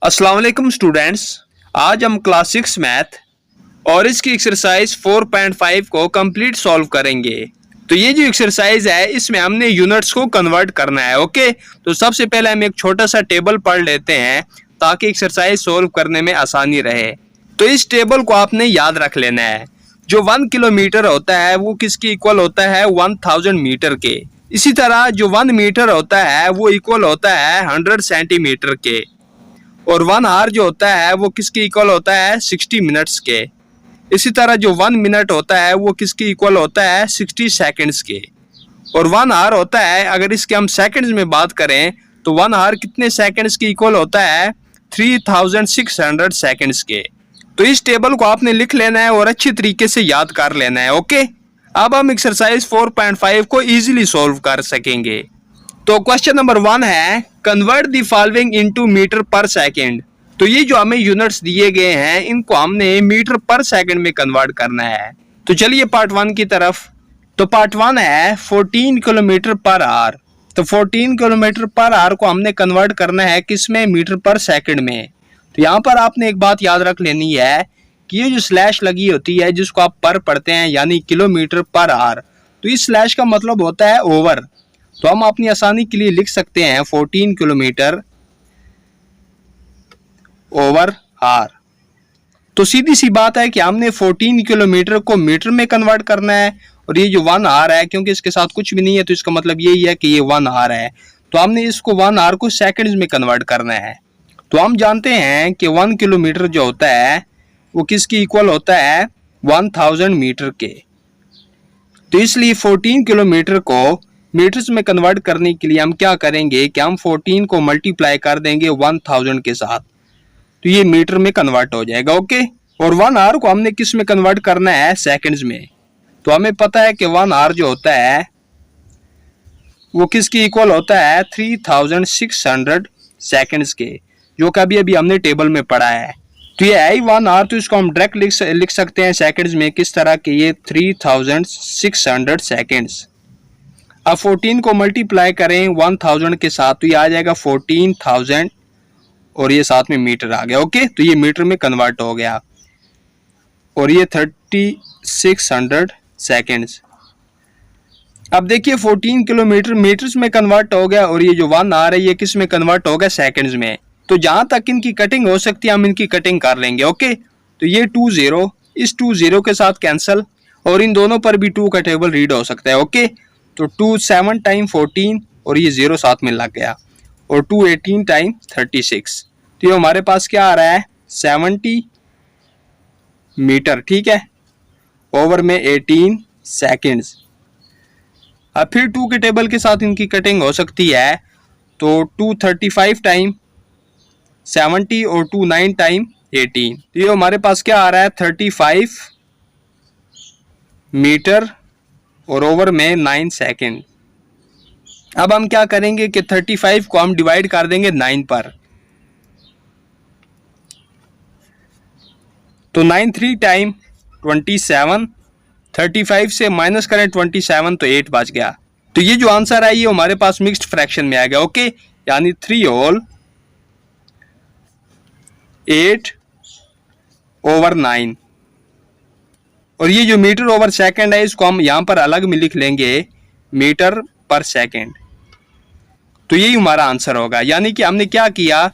अस्सलाम वालेकुम स्टूडेंट्स। आज हम क्लास 6 मैथ और इसकी एक्सरसाइज 4.5 को कंप्लीट सॉल्व करेंगे। तो ये जो एक्सरसाइज है इसमें हमने यूनिट्स को कन्वर्ट करना है। ओके, तो सबसे पहले हम एक छोटा सा टेबल पढ़ लेते हैं ताकि एक्सरसाइज सॉल्व करने में आसानी रहे। तो इस टेबल को आपने याद रख लेना है। जो 1 किलोमीटर होता है वो किसके इक्वल होता है? 1000 मीटर के। इसी तरह जो 1 मीटर होता है वो इक्वल होता है 100 सेंटीमीटर के। और 1 आवर जो होता है वो किसके इक्वल होता है? 60 मिनट्स के। इसी तरह जो 1 मिनट होता है वो किसके इक्वल होता है? 60 सेकंड्स के। और 1 आवर होता है, अगर इसके हम सेकंड्स में बात करें तो 1 आवर कितने सेकंड्स के इक्वल होता है? 3600 सेकंड्स के। तो इस टेबल को आपने लिख लेना है और अच्छी तरीके से याद कर लेना है। ओके, अब हम एक्सरसाइज 4.5 को इजीली सॉल्व कर सकेंगे। तो क्वेश्चन नंबर 1 है convert the following into metre per second. तो ये जो हमें यूनिट्स दिए गए हैं इनको हमने मीटर पर सेकंड में कन्वर्ट करना है। तो चलिए पार्ट 1 की तरफ। तो पार्ट 1 है 14 किलोमीटर पर आवर। तो 14 किलोमीटर पर आवर को हमने कन्वर्ट करना है किसमें? मीटर पर सेकंड में। तो यहाँ पर आपने एक बात याद रख लेनी है कि ये जो स्लैश लगी होती है जिसको आप पर पढ़ते हैं यानी किलोमीटर पर आवर, तो इस स्लैश का मतलब होता है ओवर। तो हम अपनी आसानी के लिए लिख सकते हैं 14 किलोमीटर ओवर आवर। तो सीधी सी बात है कि हमने 14 किलोमीटर को मीटर में कन्वर्ट करना है और ये जो 1 आवर है क्योंकि इसके साथ कुछ भी नहीं है तो इसका मतलब यही है कि ये 1 आवर है। तो हमने इसको 1 आवर को सेकंड्स में कन्वर्ट करना है। तो हम जानते हैं कि 1 किलोमीटर जो होता है वो किसकी इक्वल होता है? 1000 मीटर के। तो इसलिए 14 किलोमीटर को मीटर्स में कन्वर्ट करने के लिए हम क्या करेंगे कि हम 14 को मल्टीप्लाई कर देंगे 1000 के साथ, तो ये मीटर में कन्वर्ट हो जाएगा। ओके, और 1 आवर को हमने किस में कन्वर्ट करना है? सेकंड्स में। तो हमें पता है कि 1 आवर जो होता है वो किसकी इक्वल होता है? 3600 सेकंड्स के, जो कि अभी हमने टेबल में पढ़ा है। तो ये है ही 1 आवर, तो इसको हम डायरेक्ट लिख सकते हैं सेकंड्स में। किस तरह के? ये 3600 सेकंड्स। अब 14 को मल्टीप्लाई करें 1000 के साथ तो ये आ जाएगा 14000 और ये साथ में मीटर आ गया। ओके, तो ये मीटर में कन्वर्ट हो गया और ये 3600 सेकंड्स। अब देखिए 14 किलोमीटर मीटर्स में कन्वर्ट हो गया और ये जो 1 आवर है ये किस में कन्वर्ट हो गया? सेकंड्स में। तो जहां तक इनकी कटिंग हो सकती है हम इनकी कटिंग कर लेंगे। ओके, तो ये 20 इस 20 के साथ कैंसिल और इन दोनों पर भी 2 का टेबल रीड हो सकता है। ओके, तो 2 7 टाइम 14 और ये 0 साथ में लग गया और 2 18 टाइम 36। तो ये हमारे पास क्या आ रहा है? 70 मीटर। ठीक है, ओवर में 18 सेकंड्स। अब फिर 2 के टेबल के साथ इनकी कटिंग हो सकती है तो 2 35 टाइम 70 और 2 9 टाइम 18। तो ये हमारे पास क्या आ रहा है? 35 मीटर और ओवर में 9 सेकंड। अब हम क्या करेंगे कि 35 को हम डिवाइड कर देंगे 9 पर। तो 9 3 टाइम 27, 35 से माइनस करें 27 तो 8 बच गया। तो ये जो आंसर है ये हमारे पास मिक्स्ड फ्रैक्शन में आ गया। ओके, यानी 3 होल 8 ओवर 9। और ये जो मीटर ओवर सेकंड है इसको हम यहां पर अलग में लिख लेंगे मीटर पर सेकंड। तो यही हमारा आंसर होगा। यानी कि हमने क्या किया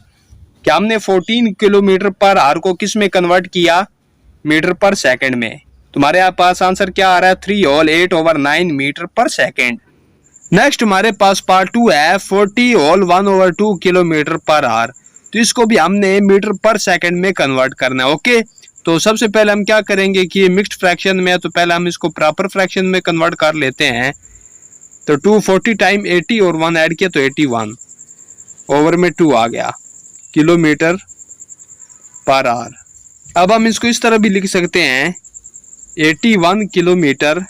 कि हमने 14 किलोमीटर पर आवर को किस में कन्वर्ट किया? मीटर पर सेकंड में। तुम्हारे पास आंसर क्या आ रहा है? 3 whole 8 over 9 metre per second. Next हमारे पास पार्ट 2 है 40 whole 1 over 2 kilometre per hour. तो इसको भी हमने मीटर पर सेकंड में कन्वर्ट करना है। ओके, तो सबसे पहले हम क्या करेंगे कि ये मिक्स्ड फ्रैक्शन में है तो पहले हम इसको प्रॉपर फ्रैक्शन में कन्वर्ट कर लेते हैं। तो 240 टाइम 80 और 1 ऐड किया तो 81 ओवर में 2 आ गया किलोमीटर पर आवर। अब हम इसको इस तरह भी लिख सकते हैं 81 किलोमीटर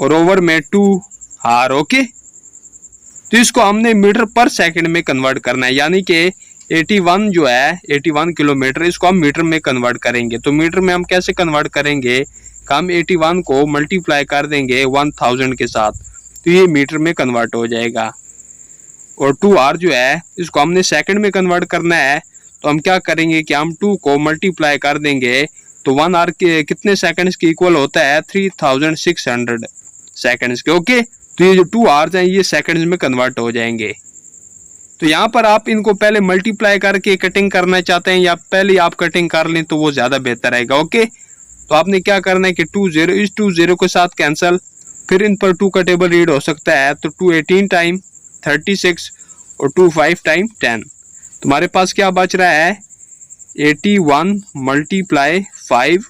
और ओवर में 2 आवर। ओके, तो इसको हमने मीटर पर सेकंड में कन्वर्ट करना है। यानी कि 81 जो है 81 किलोमीटर इसको हम मीटर में कन्वर्ट करेंगे। तो मीटर में हम कैसे कन्वर्ट करेंगे? हम 81 को मल्टीप्लाई कर देंगे 1000 के साथ तो ये मीटर में कन्वर्ट हो जाएगा। और 2r जो है इसको हमने सेकंड में कन्वर्ट करना है, तो हम क्या करेंगे कि हम 2 को मल्टीप्लाई कर देंगे, तो 1r के कितने सेकंड्स के इक्वल होता है 3600 सेकंड्स के। ओके, तो ये जो 2r हैं ये सेकंड्स में कन्वर्ट हो जाएंगे। तो यहाँ पर आप इनको पहले मल्टीप्लाई करके कटिंग करना चाहते हैं या पहले आप कटिंग कर लें तो वो ज्यादा बेहतर रहेगा। ओके, तो आपने क्या करना है कि 20 इस 20 के साथ कैंसल, फिर इन पर 2 का टेबल रीड हो सकता है, तो 2 18 टाइम 36 और 2 5 टाइम 10। तुम्हारे पास क्या बच रहा है 81 मल्टीप्लाई 5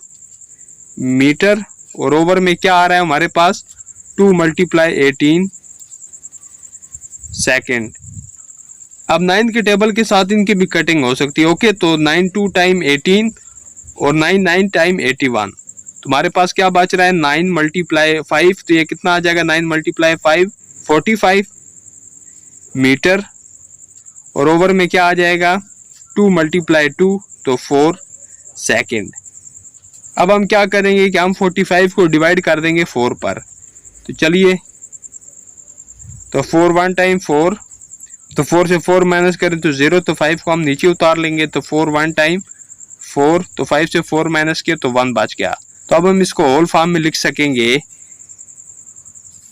मीटर, और ओवर में क्या आ रहा है हमारे पास 2 मल्टीप्लाई 18 सेकेंड। अब 9 के टेबल के साथ इनकी भी कटिंग हो सकती है। ओके, तो 9 2 टाइम 18 और 9 9 टाइम 81। तुम्हारे पास क्या बच रहा है 9 मल्टीप्लाई 5, तो ये कितना आ जाएगा 9 मल्टीप्लाई 5 45 मीटर, और ओवर में क्या आ जाएगा 2 मल्टीप्लाई 2 तो 4 सेकेंड। अब हम क्या करेंगे कि हम 45 को डिवाइड कर देंगे 4 पर, तो चलिए, तो 4 1 टाइम 4, तो 4 से 4 माइनस करें तो 0, तो 5 को हम नीचे उतार लेंगे, तो 4 1 टाइम 4, तो 5 से 4 माइनस किया तो 1 बच गया। तो अब हम इसको होल फॉर्म में लिख सकेंगे,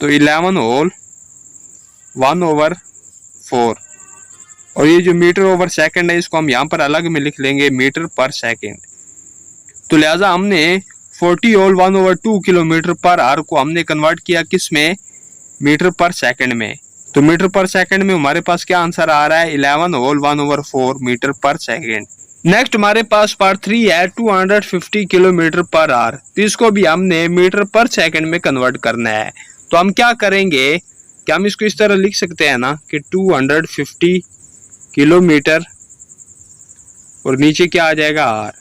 तो 11 होल 1/4, और ये जो मीटर ओवर सेकंड है इसको हम यहाँ पर अलग में लिख लेंगे मीटर पर सेकंड। तो लिहाजा हमने 40 होल 1/2 किलोमीटर पर आवर को हमने कन्वर्ट किया किस में, मीटर पर सेकंड में। तो मीटर पर सेकंड में हमारे पास क्या आंसर आ रहा है 11 whole 1/4 metre per second. Next हमारे पास पार्ट 3 है 250 किलोमीटर पर आवर, तो इसको भी हमने मीटर पर सेकंड में कन्वर्ट करना है। तो हम क्या करेंगे कि हम इसको इस तरह लिख सकते हैं ना कि 250 किलोमीटर और नीचे क्या आ जाएगा आर।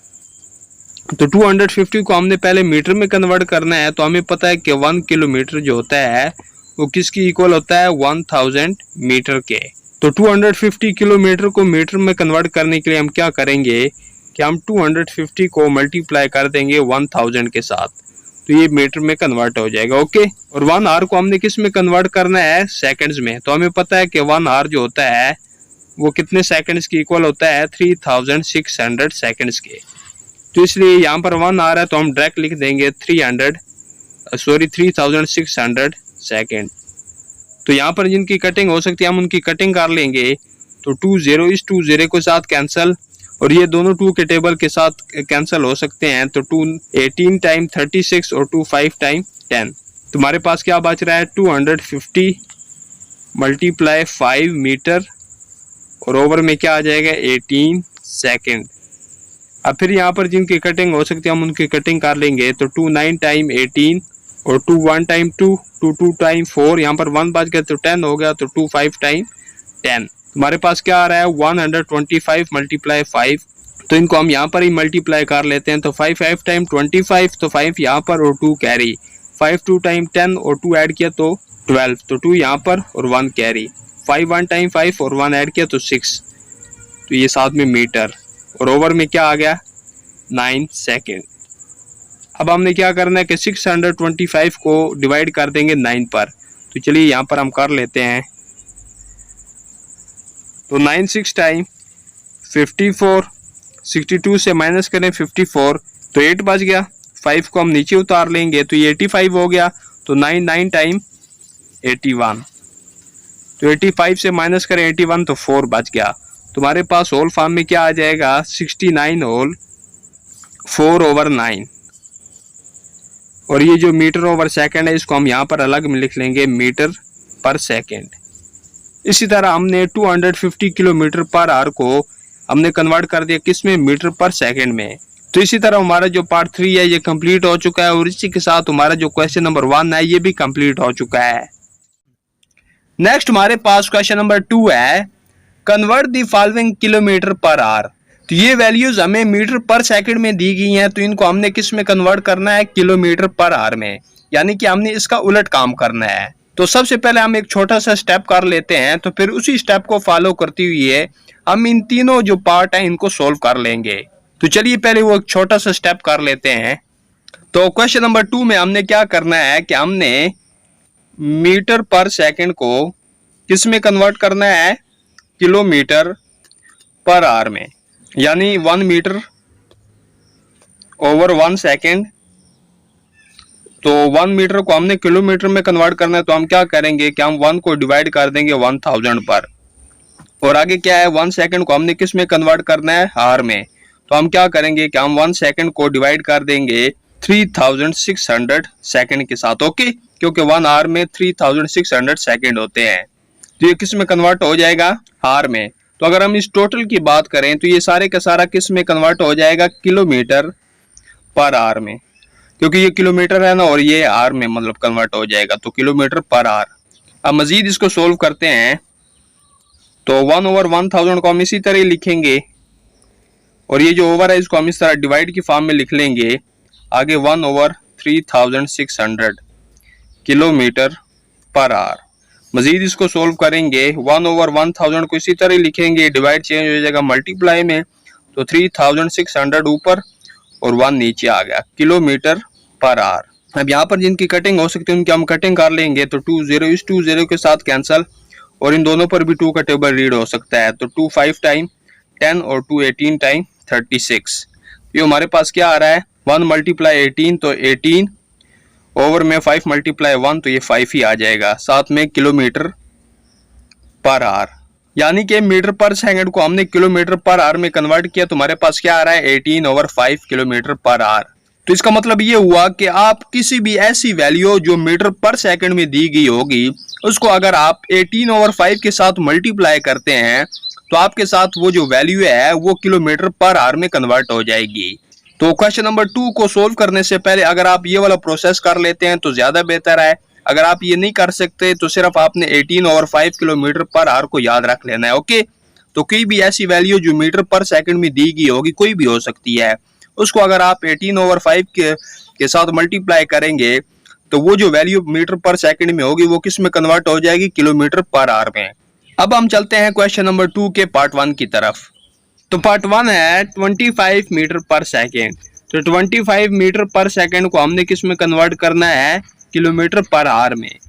तो 250 को हमने पहले मीटर में कन्वर्ट करना है, तो हमें पता है कि 1 किलोमीटर जो होता है वो किसकी इक्वल होता है 1000 मीटर के। तो 250 किलोमीटर को मीटर में कन्वर्ट करने के लिए हम क्या करेंगे कि हम 250 को मल्टीप्लाई कर देंगे 1000 के साथ, तो ये मीटर में कन्वर्ट हो जाएगा। ओके, और 1 आवर को हमने किस में कन्वर्ट करना है सेकंड्स में, तो हमें पता है कि 1 आवर जो होता है वो कितने सेकंड्स की इक्वल होता है 3600 सेकंड्स के। तो इसलिए यहाँ पर 1 आवर है तो हम डायरेक्ट लिख देंगे 3600 सेकंड। तो यहाँ पर जिनकी कटिंग हो सकती है हम उनकी कटिंग कर लेंगे, तो 20 इस 20 के साथ कैंसल, और ये दोनों 2 के टेबल के साथ कैंसिल हो सकते हैं, तो 2 18 टाइम 36 और 2 5 टाइम 10। तुम्हारे पास क्या बच रहा है 250 मल्टीप्लाई 5 मीटर, और ओवर में क्या आ जाएगा 18 सेकेंड। अब फिर यहाँ पर जिनकी कटिंग हो सकती है हम उनकी कटिंग कर लेंगे, तो 2 9 टाइम 18 और 2 1 टाइम 2 2 2 टाइम 4, यहाँ पर 1 बच गया तो 10 हो गया, तो 2 5 टाइम 10। हमारे पास क्या आ रहा है 125 मल्टीप्लाई 5, तो इनको हम यहाँ पर ही मल्टीप्लाई कर लेते हैं, तो 5 5 टाइम 25, तो 5 यहाँ पर और 2 कैरी, 5 2 टाइम 10 और 2 ऐड किया तो 12, तो 2 यहाँ पर और 1 कैरी, 5 1 टाइम 5 और 1 ऐड किया तो 6, तो ये साथ में मीटर, और ओवर में क्या आ गया 9 सेकेंड। अब हमने क्या करना है कि 625 को डिवाइड कर देंगे 9 पर, तो चलिए यहाँ पर हम कर लेते हैं, तो 9 6 टाइम 54, 62 से माइनस करें 54 तो 8 बच गया, 5 को हम नीचे उतार लेंगे तो ये 85 हो गया, तो 9 9 टाइम 81, तो 85 से माइनस करें 81 तो 4 बच गया। तुम्हारे पास होल फॉर्म में क्या आ जाएगा 69 होल 4/9, और ये जो मीटर ओवर सेकंड है इसको हम यहाँ पर अलग में लिख लेंगे मीटर पर सेकंड। इसी तरह हमने 250 किलोमीटर पर आवर को हमने कन्वर्ट कर दिया किस में मीटर पर सेकंड में। तो इसी तरह हमारा जो पार्ट 3 है ये कंप्लीट हो चुका है, और इसी के साथ हमारा जो क्वेश्चन नंबर 1 है ये भी कंप्लीट हो चुका है। नेक्स्ट हमारे पास क्वेश्चन नंबर 2 है convert the following kilometre per hour. तो ये वैल्यूज हमें मीटर पर सेकंड में दी गई हैं, तो इनको हमने किस में कन्वर्ट करना है किलोमीटर पर आवर में, यानी कि हमने इसका उलट काम करना है। तो सबसे पहले हम एक छोटा सा स्टेप कर लेते हैं, तो फिर उसी स्टेप को फॉलो करते हुए हम इन तीनों जो पार्ट हैं इनको सोल्व कर लेंगे। तो चलिए पहले वो एक छोटा सा स्टेप कर लेते हैं। तो क्वेश्चन नंबर 2 में हमने क्या करना है कि हमने मीटर पर सेकंड को किस में कन्वर्ट करना है किलोमीटर पर आवर में, यानी 1 मीटर ओवर 1 सेकेंड। तो 1 मीटर को हमने किलोमीटर में कन्वर्ट करना है, तो हम क्या करेंगे कि हम 1 को डिवाइड कर देंगे 1000 पर। और आगे क्या है, 1 सेकेंड को हमने किस में कन्वर्ट करना है, आवर में। तो हम क्या करेंगे कि हम 1 सेकेंड को डिवाइड कर देंगे 3600 सेकेंड के साथ। ओके, क्योंकि 1 आवर में 3600 सेकेंड होते हैं, तो ये किस में कन्वर्ट हो जाएगा, आवर में। तो अगर हम इस टोटल की बात करें तो ये सारे का सारा किस में कन्वर्ट हो जाएगा, किलोमीटर पर आवर में, क्योंकि ये किलोमीटर है ना और ये आवर में मतलब कन्वर्ट हो जाएगा, तो किलोमीटर पर आवर। अब मजीद इसको सोल्व करते हैं, तो 1/1000 को हम इसी तरह लिखेंगे और ये जो ओवर है इसको हम इस तरह डिवाइड की फॉर्म में लिख लेंगे। आगे 1/3600 किलोमीटर पर आवर। मजीद इसको सोल्व करेंगे, 1/1000 को इसी तरह लिखेंगे, डिवाइड चेंज हो जाएगा मल्टीप्लाई में, तो 3600 ऊपर और 1 नीचे आ गया, किलोमीटर पर आवर। अब यहाँ पर जिनकी कटिंग हो सकती है उनकी हम कटिंग कर लेंगे, तो 20 इस 20 के साथ कैंसल, और इन दोनों पर भी 2 का टेबल रीड हो सकता है, तो 2 5 टाइम 10 और 2 18 टाइम 36। ये हमारे पास क्या आ रहा है, 1 × 18 तो 18 ओवर में 5 × 1 तो ये 5 ही आ जाएगा, साथ में किलोमीटर पर आवर। यानी कि मीटर पर सेकंड को हमने किलोमीटर पर आवर में कन्वर्ट किया, तो हमारे पास क्या आ रहा है, 18/5 किलोमीटर पर आवर। तो इसका मतलब ये हुआ कि आप किसी भी ऐसी वैल्यू जो मीटर पर सेकंड में दी गई होगी उसको अगर आप 18/5 के साथ मल्टीप्लाई करते हैं तो आपके साथ वो जो वैल्यू है वो किलोमीटर पर आवर में कन्वर्ट हो जाएगी। तो क्वेश्चन नंबर 2 को सोल्व करने से पहले अगर आप ये वाला प्रोसेस कर लेते हैं तो ज्यादा बेहतर है। अगर आप ये नहीं कर सकते तो सिर्फ आपने 18/5 किलोमीटर पर आवर को याद रख लेना है। ओके, तो कोई भी ऐसी वैल्यू जो मीटर पर सेकंड में दी गई होगी, कोई भी हो सकती है, उसको अगर आप 18/5 के साथ मल्टीप्लाई करेंगे तो वो जो वैल्यू मीटर पर सेकंड में होगी वो किस में कन्वर्ट हो जाएगी, किलोमीटर पर आवर में। अब हम चलते हैं क्वेश्चन नंबर 2 के पार्ट 1 की तरफ। तो पार्ट 1 है 25 मीटर पर सेकेंड। तो 25 मीटर पर सेकेंड को हमने किस में कन्वर्ट करना है, किलोमीटर पर आवर में।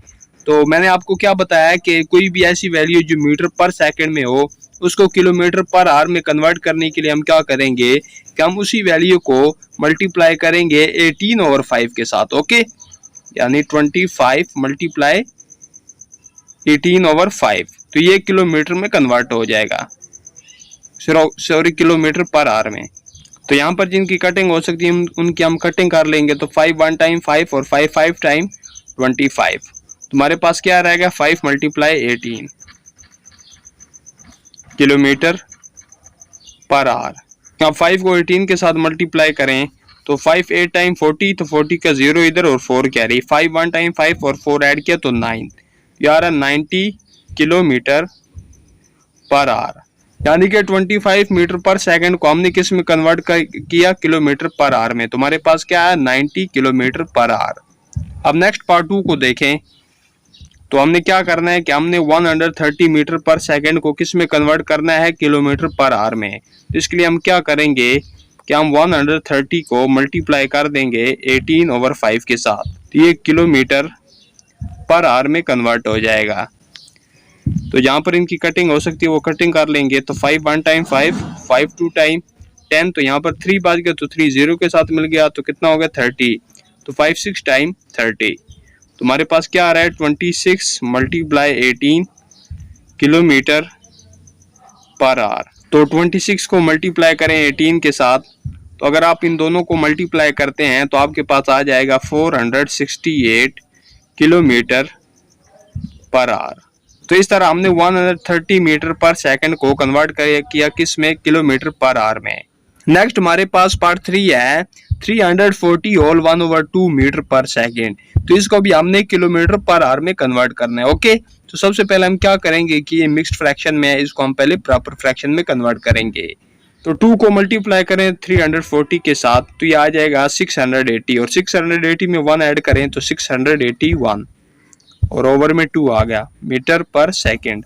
तो मैंने आपको क्या बताया कि कोई भी ऐसी वैल्यू जो मीटर पर सेकंड में हो उसको किलोमीटर पर आवर में कन्वर्ट करने के लिए हम क्या करेंगे कि हम उसी वैल्यू को मल्टीप्लाई करेंगे 18/5 के साथ। ओके, यानी 25 × 18/5, तो ये किलोमीटर में कन्वर्ट हो जाएगा, सॉरी किलोमीटर पर आवर में। तो यहाँ पर जिनकी कटिंग हो सकती है उनकी हम कटिंग कर लेंगे, तो 5 1 टाइम 5 और 5 5 टाइम 25। तुम्हारे पास क्या रहेगा, 5 × 18 किलोमीटर पर आवर। अब 5 को 18 के साथ मल्टीप्लाई करें तो 5 8 टाइम 40, तो 40 का 0 इधर और 4 कैरी, 5 1 टाइम 5 और 4 ऐड किया तो 9, यार 90 किलोमीटर पर आवर। यानी कि 25 मीटर पर सेकंड को हमने किस में कन्वर्ट किया, किलोमीटर पर आवर में। तुम्हारे पास क्या है, 90 किलोमीटर पर आवर। अब नेक्स्ट पार्ट 2 को देखें, तो हमने क्या करना है कि हमने 130 मीटर पर सेकंड को किस में कन्वर्ट करना है, किलोमीटर पर आवर में। तो इसके लिए हम क्या करेंगे कि हम 130 को मल्टीप्लाई कर देंगे 18/5 के साथ, तो ये किलोमीटर पर आवर में कन्वर्ट हो जाएगा। तो जहाँ पर इनकी कटिंग हो सकती है वो कटिंग कर लेंगे, तो 5 1 टाइम 5 5 2 टाइम 10, तो यहाँ पर 3 बाज गया तो 3 0 के साथ मिल गया, तो कितना हो गया 30, तो 5 6 टाइम 30। तुम्हारे पास क्या आ रहा है, 26 × 18 किलोमीटर पर आवर। तो 26 को मल्टीप्लाई करें 18 के साथ, तो अगर आप इन दोनों को मल्टीप्लाई करते हैं तो आपके पास आ जाएगा 468 किलोमीटर पर आवर। तो इस तरह हमने 130 मीटर पर सेकंड को कन्वर्ट किया किस में, किलोमीटर पर आवर में। नेक्स्ट हमारे पास पार्ट 3 है 340 होल 1/2 मीटर पर सेकंड। तो इसको भी हमने किलोमीटर पर आवर में कन्वर्ट करना है। ओके, तो सबसे पहले हम क्या करेंगे कि ये मिक्स्ड फ्रैक्शन में है, इसको हम पहले प्रॉपर फ्रैक्शन में कन्वर्ट करेंगे। तो 2 को मल्टीप्लाई करें 340 के साथ, तो ये आ जाएगा 680, और 680 में 1 ऐड करें तो 681, और ओवर में 2 आ गया, मीटर पर सेकंड।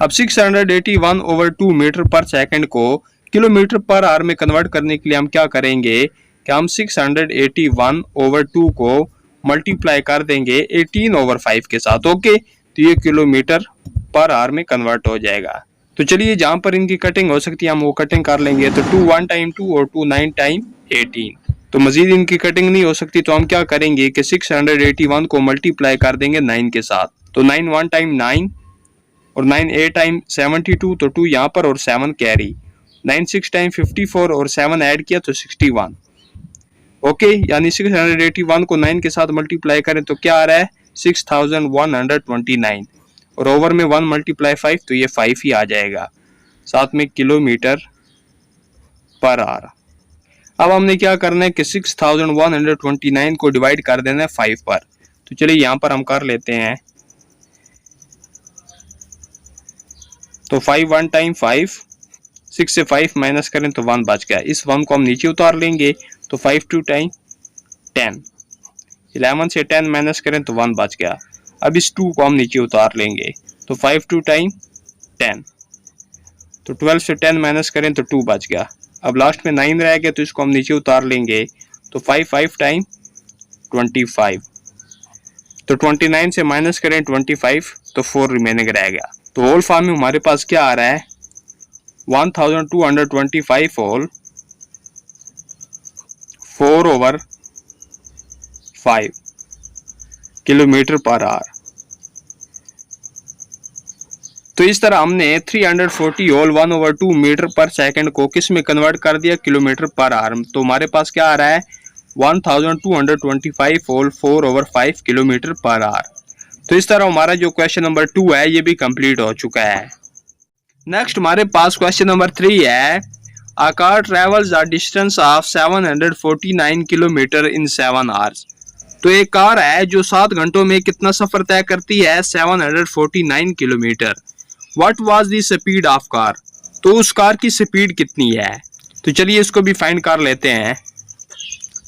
अब 681/2 मीटर पर सेकंड को किलोमीटर पर आवर में कन्वर्ट करने के लिए हम क्या करेंगे कि हम 681/2 को मल्टीप्लाई कर देंगे 18/5 के साथ। ओके, तो ये किलोमीटर पर आवर में कन्वर्ट हो जाएगा। तो चलिए जहां पर इनकी कटिंग हो सकती है हम वो कटिंग कर लेंगे। तो 2 1 टाइम 2 और 2 9 टाइम 18। तो मजीद इनकी कटिंग नहीं हो सकती, तो हम क्या करेंगे कि 681 को मल्टीप्लाई कर देंगे 9 के साथ। तो 9 1 टाइम 9 और 9 8 टाइम 72, तो 2 यहाँ पर और 7 कैरी। 9 6 टाइम 54 और 7 ऐड किया तो 61। ओके, यानी 681 को 9 के साथ मल्टीप्लाई करें तो क्या आ रहा है 6129, और ओवर में 1 मल्टीप्लाई 5 तो ये 5 ही आ जाएगा, साथ में किलोमीटर पर आवर। अब हमने क्या करना है कि 6129 को डिवाइड कर देना है 5 पर। तो चलिए यहाँ पर हम कर लेते हैं। तो 5 1 टाइम 5, 6 से 5 माइनस करें तो 1 बच गया। इस 1 को हम नीचे उतार लेंगे तो 5 2 टाइम 10, 11 से 10 माइनस करें तो 1 बच गया। अब इस 2 को हम नीचे उतार लेंगे तो 5 2 टाइम 10, तो 12 से 10 माइनस करें तो 2 बच गया। अब लास्ट में 9 रह गया तो इसको हम नीचे उतार लेंगे तो 5 5 टाइम 25, तो 29 से माइनस करें 25 तो 4 रिमेनिंग रह गया। तो होल फॉर्म में हमारे पास क्या आ रहा है 1225 होल 4/5 किलोमीटर पर आवर। तो इस तरह हमने 340 होल 1/2 मीटर पर सेकंड को किस में कन्वर्ट कर दिया, किलोमीटर पर आवर। तो हमारे पास क्या आ रहा है 1225 होल 4/5 किलोमीटर पर आवर। तो इस तरह हमारा जो क्वेश्चन नंबर 2 है ये भी कंप्लीट हो चुका है। नेक्स्ट हमारे पास क्वेश्चन नंबर 3 है, a car travels a distance of 749 kilometre in 7 hours. तो एक कार है जो 7 घंटों में कितना सफर तय करती है 749 kilometre. What was the speed of car. तो उस कार की स्पीड कितनी है। तो चलिए इसको भी फाइंड कर लेते हैं।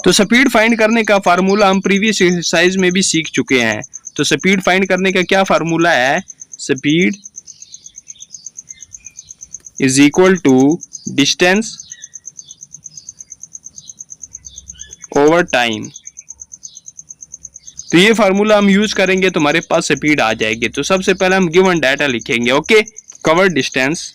तो स्पीड फाइंड करने का फार्मूला हम प्रीवियस एक्सरसाइज में भी सीख चुके हैं। तो स्पीड फाइंड करने का क्या फार्मूला है, speed is equal to distance over time. तो ये फार्मूला हम यूज करेंगे तो हमारे पास स्पीड आ जाएगी। तो सबसे पहले हम गिवन डाटा लिखेंगे। ओके, कवर डिस्टेंस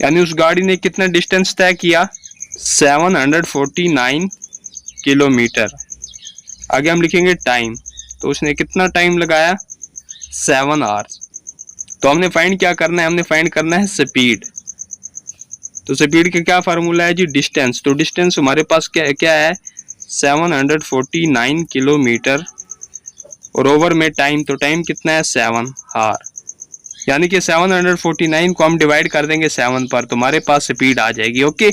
यानी उस गाड़ी ने कितना डिस्टेंस तय किया 749 किलोमीटर। आगे हम लिखेंगे टाइम, तो उसने कितना टाइम लगाया 7 आवर्स। तो हमने फाइंड क्या करना है, हमने फाइंड करना है स्पीड। तो स्पीड का क्या फार्मूला है जी, डिस्टेंस। तो डिस्टेंस हमारे पास क्या है 749 किलोमीटर, और ओवर में टाइम, तो टाइम कितना है 7 आवर। यानी कि 749 को हम डिवाइड कर देंगे 7 पर, तो हमारे पास स्पीड आ जाएगी। ओके,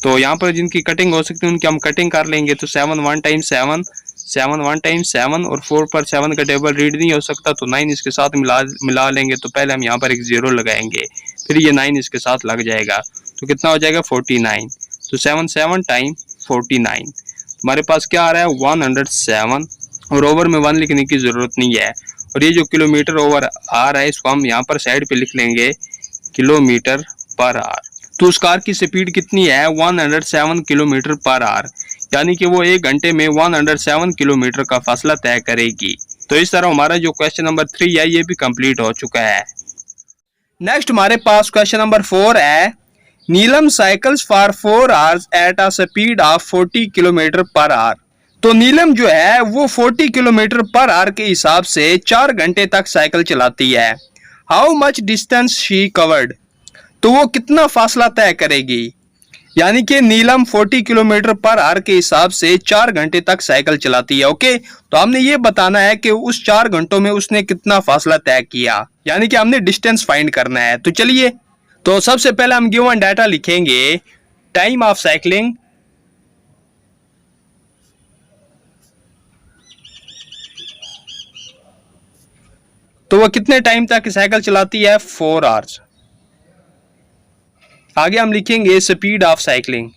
तो यहाँ पर जिनकी कटिंग हो सकती है उनकी हम कटिंग कर लेंगे। तो 7 1 टाइम 7, 7 1 टाइम 7, और 4 पर 7 का टेबल रीड नहीं हो सकता तो 9 इसके साथ मिला लेंगे। तो पहले हम यहाँ पर एक 0 लगाएंगे, फिर ये 9 इसके साथ लग जाएगा, तो कितना हो जाएगा 49। तो 7 7 टाइम 49, हमारे पास क्या आ रहा है 107, और ओवर में 1 लिखने की जरूरत नहीं है। और ये जो किलोमीटर ओवर आ रहा है इसको हम यहाँ पर साइड पे लिख लेंगे किलोमीटर पर आवर। तो उस कार की स्पीड कितनी है 107 किलोमीटर पर आवर, यानी कि वो 1 घंटे में 107 किलोमीटर का फासला तय करेगी। तो इस तरह हमारा जो क्वेश्चन नंबर 3 है ये भी कंप्लीट हो चुका है। नेक्स्ट हमारे पास क्वेश्चन नंबर 4 है, Neelam cycles for 4 hours at a speed of 40 kilometre per hour. तो नीलम जो है वो 40 किलोमीटर पर आवर के हिसाब से 4 घंटे तक साइकिल चलाती है। How much distance she covered. तो वो कितना फासला तय करेगी, यानी कि नीलम 40 किलोमीटर पर आवर के हिसाब से 4 घंटे तक साइकिल चलाती है। ओके, तो हमने ये बताना है कि उस 4 घंटों में उसने कितना फासला तय किया, यानी कि हमने डिस्टेंस फाइंड करना है। तो चलिए, तो सबसे पहले हम गिवन डाटा लिखेंगे, टाइम ऑफ साइकिलिंग, तो वो कितने टाइम तक साइकिल चलाती है 4 आवर्स। आगे हम लिखेंगे स्पीड ऑफ साइकिलिंग,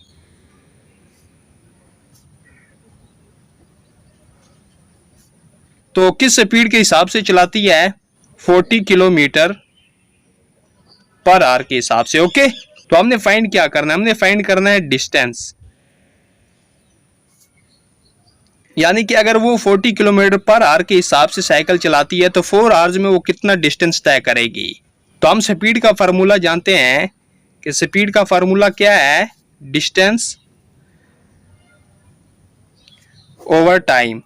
तो किस स्पीड के हिसाब से चलाती है 40 किलोमीटर पर आवर के हिसाब से। ओके, तो हमने फाइंड क्या करना है, हमने फाइंड करना है डिस्टेंस। यानी कि अगर वो 40 किलोमीटर पर आवर के हिसाब से साइकिल चलाती है तो 4 आवर्स में वो कितना डिस्टेंस तय करेगी। तो हम स्पीड का फार्मूला जानते हैं कि स्पीड का फार्मूला क्या है, डिस्टेंस ओवर टाइम।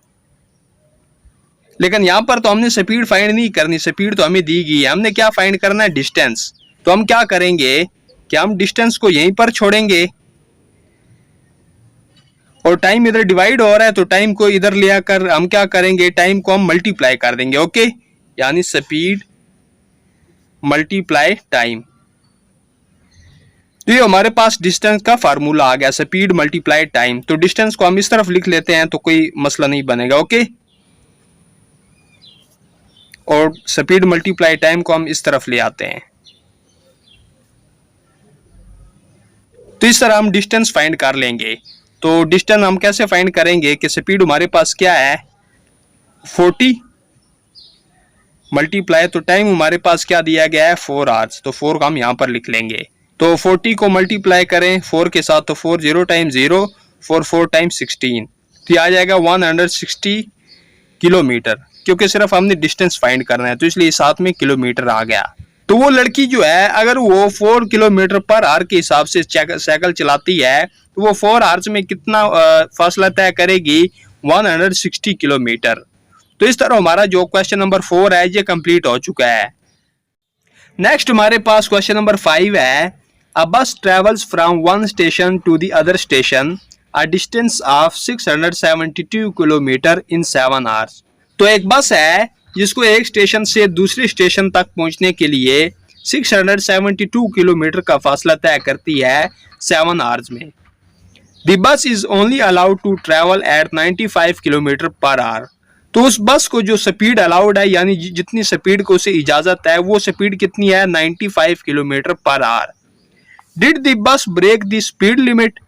लेकिन यहाँ पर तो हमने स्पीड फाइंड नहीं करनी, स्पीड तो हमें दी गई है, हमने क्या फाइंड करना है, डिस्टेंस। तो हम क्या करेंगे कि हम डिस्टेंस को यहीं पर छोड़ेंगे और टाइम इधर डिवाइड हो रहा है तो टाइम को इधर ले आकर हम क्या करेंगे, टाइम को हम मल्टीप्लाई कर देंगे। ओके, यानी स्पीड मल्टीप्लाई टाइम। तो ये हमारे पास डिस्टेंस का फार्मूला आ गया, स्पीड मल्टीप्लाई टाइम। तो डिस्टेंस को हम इस तरफ लिख लेते हैं तो कोई मसला नहीं बनेगा। ओके, और स्पीड मल्टीप्लाई टाइम को हम इस तरफ ले आते हैं। तो इस तरह हम डिस्टेंस फाइंड कर लेंगे। तो डिस्टेंस हम कैसे फाइंड करेंगे कि स्पीड हमारे पास क्या है 40 मल्टीप्लाई, तो टाइम हमारे पास क्या दिया गया है 4 आवर्स, तो 4 को हम यहाँ पर लिख लेंगे। तो 40 को मल्टीप्लाई करें 4 के साथ तो 4 0 टाइम 0 4 टाइम 16, तो ये आ जाएगा 160 किलोमीटर। क्योंकि सिर्फ हमने डिस्टेंस फाइंड करना है तो इसलिए साथ में किलोमीटर आ गया। तो वो लड़की जो है अगर वो 4 किलोमीटर पर आवर के हिसाब से साइकिल चलाती है तो वो 4 आवर्स में कितना फासला तय करेगी, 160 किलोमीटर। तो इस तरह हमारा जो क्वेश्चन नंबर 4 है ये कंप्लीट हो चुका है। नेक्स्ट हमारे पास क्वेश्चन नंबर 5 है, a bus travels from one station to the other station a distance of 672 kilometre in 7 hours. तो एक बस है जिसको एक स्टेशन से दूसरे स्टेशन तक पहुंचने के लिए 672 किलोमीटर का फासला तय करती है 7 आवर्स में। The bus is only allowed to travel at 95 kilometre per hour. तो उस बस को जो स्पीड अलाउड है यानी जितनी स्पीड को उसे इजाजत है वो स्पीड कितनी है, 95 kilometre per hour. Did the bus break the speed limit.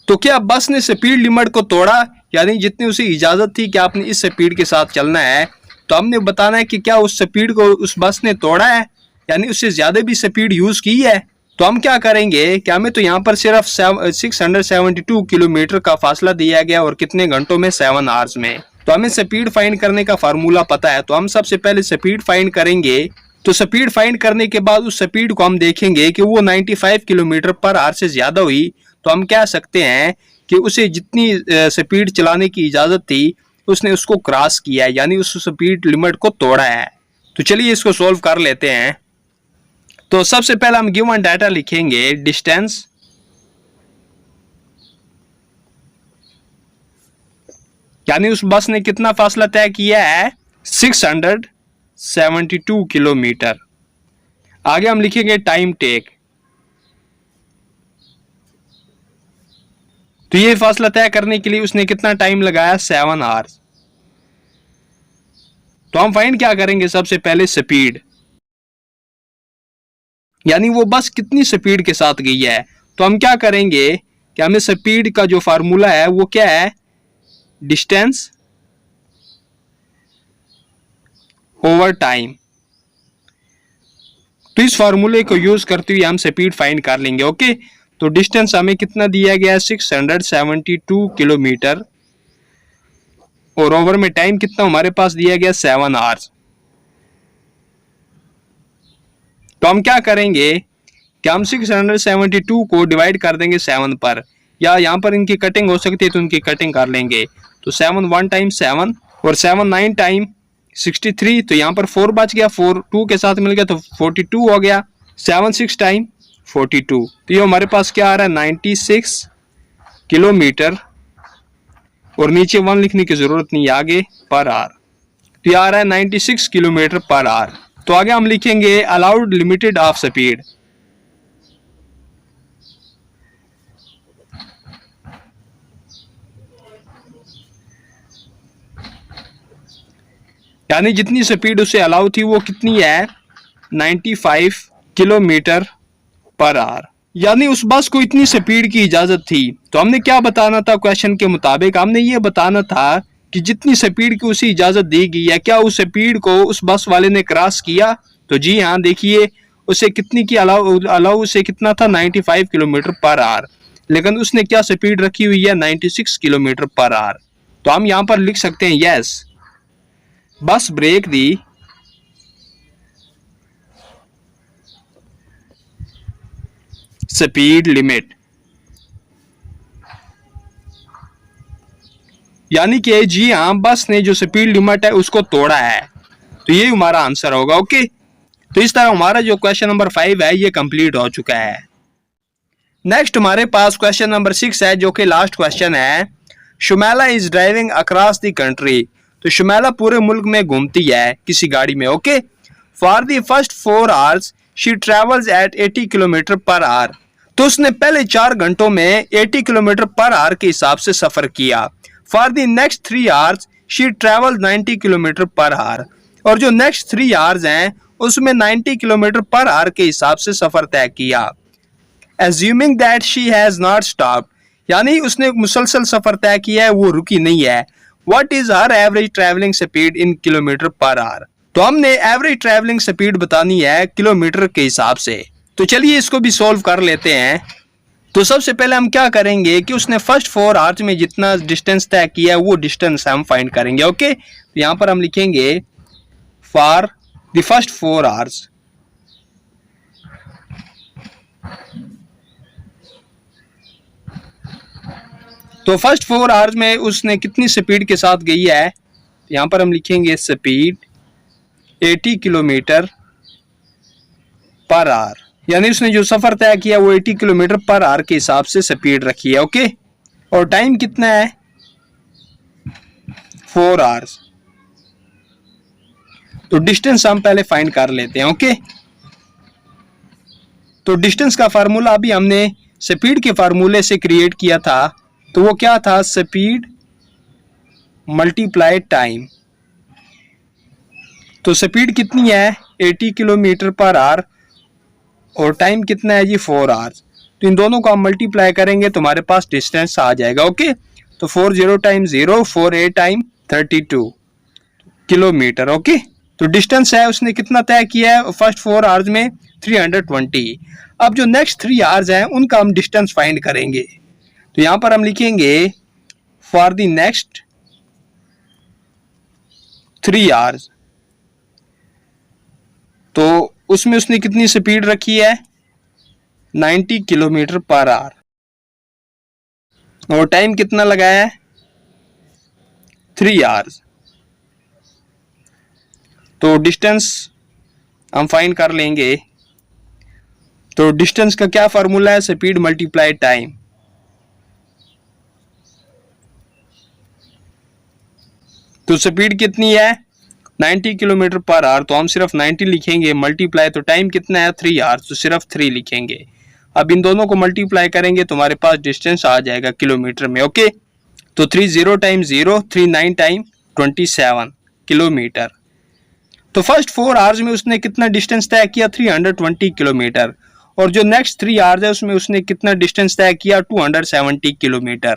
तो क्या बस ने स्पीड लिमिट को तोड़ा, यानी जितनी उसे इजाजत थी कि आपने इस स्पीड के साथ चलना है, तो हमने बताना है कि क्या उस स्पीड को उस बस ने तोड़ा है, यानी उससे ज्यादा भी स्पीड यूज की है। तो हम क्या करेंगे कि हमें तो यहाँ पर सिर्फ 672 किलोमीटर का फासला दिया गया और कितने घंटों में, 7 आवर्स में। तो हमें स्पीड फाइंड करने का फार्मूला पता है, तो हम सबसे पहले स्पीड फाइंड करेंगे। तो स्पीड फाइंड करने के बाद उस स्पीड को हम देखेंगे कि वो 95 किलोमीटर पर आवर से ज्यादा हुई, तो हम कह सकते हैं कि उसे जितनी स्पीड चलाने की इजाजत थी उसने उसको क्रॉस किया है, यानी उस स्पीड लिमिट को तोड़ा है। तो चलिए इसको सोल्व कर लेते हैं। तो सबसे पहले हम गिवन डाटा लिखेंगे, डिस्टेंस यानी उस बस ने कितना फासला तय किया है, 672 किलोमीटर। आगे हम लिखेंगे टाइम टेक, तो ये फासला तय करने के लिए उसने कितना टाइम लगाया, 7 आवर्स। तो हम फाइंड क्या करेंगे, सबसे पहले स्पीड, यानी वो बस कितनी स्पीड के साथ गई है। तो हम क्या करेंगे कि हमें स्पीड का जो फार्मूला है वो क्या है, डिस्टेंस ओवर टाइम। तो इस फार्मूले को यूज करते हुए हम स्पीड फाइंड कर लेंगे। ओके, तो डिस्टेंस हमें कितना दिया गया है, 672 किलोमीटर, और ओवर में टाइम कितना हमारे पास दिया गया, 7 आवर्स। तो हम क्या करेंगे कि हम 672 को डिवाइड कर देंगे 7 पर, या यहाँ पर इनकी कटिंग हो सकती है तो इनकी कटिंग कर लेंगे। तो 7 1 टाइम 7 और 7 9 टाइम 63, तो यहाँ पर 4 बच गया, 4 2 के साथ मिल गया तो 42 हो गया, 7 6 टाइम 42। तो ये हमारे पास क्या आ रहा है, 96 किलोमीटर, और नीचे 1 लिखने की जरूरत नहीं, आगे पर आवर। तो ये आ रहा है 96 किलोमीटर पर आवर। तो आगे हम लिखेंगे अलाउड लिमिटेड ऑफ स्पीड, यानी जितनी स्पीड उसे अलाउ थी वो कितनी है, 95 किलोमीटर पर आवर। यानी उस बस को इतनी स्पीड की इजाजत थी। तो हमने क्या बताना था, क्वेश्चन के मुताबिक हमने ये बताना था कि जितनी स्पीड की उसे इजाजत दी गई है, क्या उस स्पीड को उस बस वाले ने क्रॉस किया। तो जी हाँ, देखिए उसे कितनी की अलाउ उसे कितना था, 95 किलोमीटर पर आवर, लेकिन उसने क्या स्पीड रखी हुई है, 96 किलोमीटर पर आवर। तो हम यहां पर लिख सकते हैं यस, बस ब्रेक दी स्पीड लिमिट, यानी कि जी हाँ, बस ने जो स्पीड लिमिट है उसको तोड़ा है। तो ये हमारा आंसर होगा। ओके, तो इस तरह हमारा जो क्वेश्चन नंबर 5 है ये कंप्लीट हो चुका है। नेक्स्ट हमारे पास क्वेश्चन नंबर 6 है, जो कि लास्ट क्वेश्चन है। Shumaila is driving across the country. तो शुमैला पूरे मुल्क में घूमती है किसी गाड़ी में। Okay, for the first 4 hours she travels eight 80 kilometre per hour. तो उसने पहले 4 घंटों में 80 किलोमीटर पर आवर के हिसाब से सफर किया। For the next 3 hours she travel 90 kilometre per our. और जो नेक्स्ट 3 आवर्स हैं उसमें 90 किलोमीटर पर आवर के हिसाब से सफर तय किया। Assuming that she has not stopped, यानी उसने मुसलसल सफर तय किया है, वो रुकी नहीं है। What is her average traveling speed in kilometre per hour. तो हमने एवरेज ट्रैवलिंग स्पीड बतानी है किलोमीटर के हिसाब से। तो चलिए इसको भी सॉल्व कर लेते हैं। तो सबसे पहले हम क्या करेंगे कि उसने फर्स्ट 4 आवर्स में जितना डिस्टेंस तय किया है वो डिस्टेंस हम फाइंड करेंगे। ओके, तो यहाँ पर हम लिखेंगे फॉर द फर्स्ट 4 आवर्स। तो फर्स्ट 4 आवर्स में उसने कितनी स्पीड के साथ गई है, यहाँ पर हम लिखेंगे स्पीड 80 किलोमीटर पर आवर, यानी उसने जो सफर तय किया वो 80 किलोमीटर पर आवर के हिसाब से स्पीड रखी है। ओके, और टाइम कितना है 4 आवर्स। तो डिस्टेंस हम पहले फाइंड कर लेते हैं। ओके, तो डिस्टेंस का फार्मूला अभी हमने स्पीड के फार्मूले से क्रिएट किया था। तो वो क्या था, स्पीड मल्टीप्लाई टाइम। तो स्पीड कितनी है 80 किलोमीटर पर आवर और टाइम कितना है जी 4 आवर्स। तो इन दोनों को हम मल्टीप्लाई करेंगे तो हमारे पास डिस्टेंस आ जाएगा। ओके, तो 40 टाइम 0 48 टाइम 32 किलोमीटर। ओके, तो डिस्टेंस है उसने कितना तय किया है फर्स्ट 4 आवर्स में 320। अब जो नेक्स्ट 3 आवर्स हैं उनका हम डिस्टेंस फाइंड करेंगे। तो यहां पर हम लिखेंगे फॉर द नेक्स्ट 3 आवर्स। तो उसमें उसने कितनी स्पीड रखी है 90 किलोमीटर पर आवर और टाइम कितना लगाया है 3 आवर्स। तो डिस्टेंस हम फाइंड कर लेंगे। तो डिस्टेंस का क्या फार्मूला है, स्पीड मल्टीप्लाई टाइम। तो स्पीड कितनी है 90 किलोमीटर पर आवर, तो हम सिर्फ 90 लिखेंगे, मल्टीप्लाई तो टाइम कितना है 3 आवर्स, तो सिर्फ 3 लिखेंगे। अब इन दोनों को मल्टीप्लाई करेंगे तो हमारे पास डिस्टेंस आ जाएगा किलोमीटर में। ओके, तो 30 टाइम 0 39 टाइम 27 किलोमीटर। तो फर्स्ट 4 आवर्स में उसने कितना डिस्टेंस तय किया 320 किलोमीटर और जो नेक्स्ट 3 आवर्स है उसमें उसने कितना डिस्टेंस तय किया 270 किलोमीटर।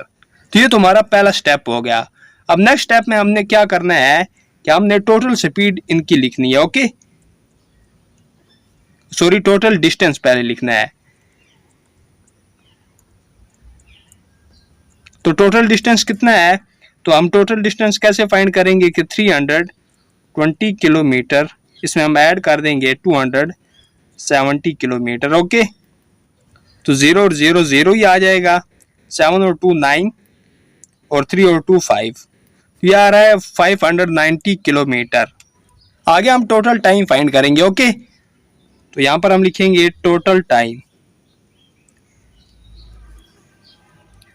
तो ये तो हमारा पहला स्टेप हो गया। अब नेक्स्ट स्टेप में हमने क्या करना है कि हमने टोटल स्पीड इनकी लिखनी है। ओके, सॉरी, टोटल डिस्टेंस पहले लिखना है। तो टोटल डिस्टेंस कितना है, तो हम टोटल डिस्टेंस कैसे फाइंड करेंगे कि 320 किलोमीटर, इसमें हम ऐड कर देंगे 270 किलोमीटर। ओके, तो 0 और 0 0 ही आ जाएगा, 7 और 2 9 और 3 और 2 5, ये आ रहा है 590 किलोमीटर। आगे हम टोटल टाइम फाइंड करेंगे। ओके, तो यहां पर हम लिखेंगे टोटल टाइम।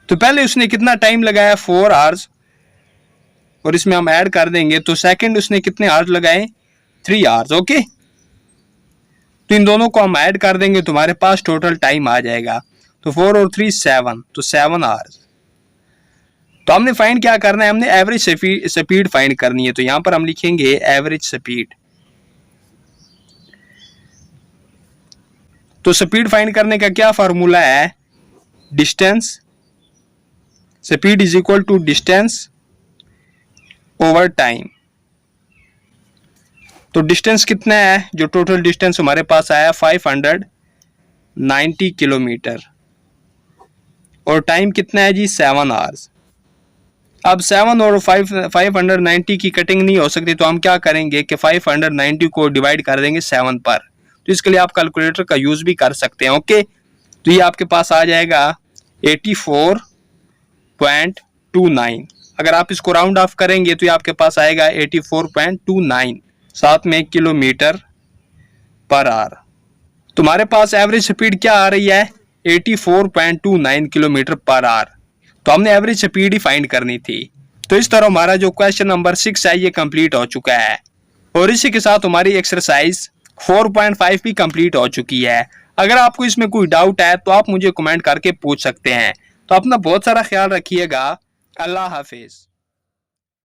तो पहले उसने कितना टाइम लगाया 4 आवर्स और इसमें हम ऐड कर देंगे तो सेकंड उसने कितने आवर्स लगाए 3 आवर्स। ओके, तो इन दोनों को हम ऐड कर देंगे तो हमारे पास टोटल टाइम आ जाएगा। तो 4 और 3 7, तो 7 आवर्स। तो हमने फाइंड क्या करना है, हमने एवरेज स्पीड फाइंड करनी है। तो यहां पर हम लिखेंगे एवरेज स्पीड। तो स्पीड फाइंड करने का क्या फार्मूला है, distance, speed is equal to distance over time. तो डिस्टेंस कितना है, जो टोटल डिस्टेंस हमारे पास आया 590 किलोमीटर और टाइम कितना है जी 7 आवर्स। अब 7 और 590 की कटिंग नहीं हो सकती, तो हम क्या करेंगे कि 590 को डिवाइड कर देंगे 7 पर। तो इसके लिए आप कैलकुलेटर का यूज भी कर सकते हैं। ओके, तो ये आपके पास आ जाएगा 84.29। अगर आप इसको राउंड ऑफ करेंगे तो ये आपके पास आएगा 84.29, साथ में किलोमीटर पर आवर। तुम्हारे पास एवरेज स्पीड क्या आ रही है? 84.29 किलोमीटर पर आवर। तो हमने एवरेज स्पीड ही फाइंड करनी थी। तो इस तरह हमारा जो क्वेश्चन नंबर 6 है ये कंप्लीट हो चुका है, और इसी के साथ हमारी एक्सरसाइज 4.5 भी कंप्लीट हो चुकी है। अगर आपको इसमें कोई डाउट है तो आप मुझे कमेंट करके पूछ सकते हैं। तो अपना बहुत सारा ख्याल रखिएगा। अल्लाह हाफिज।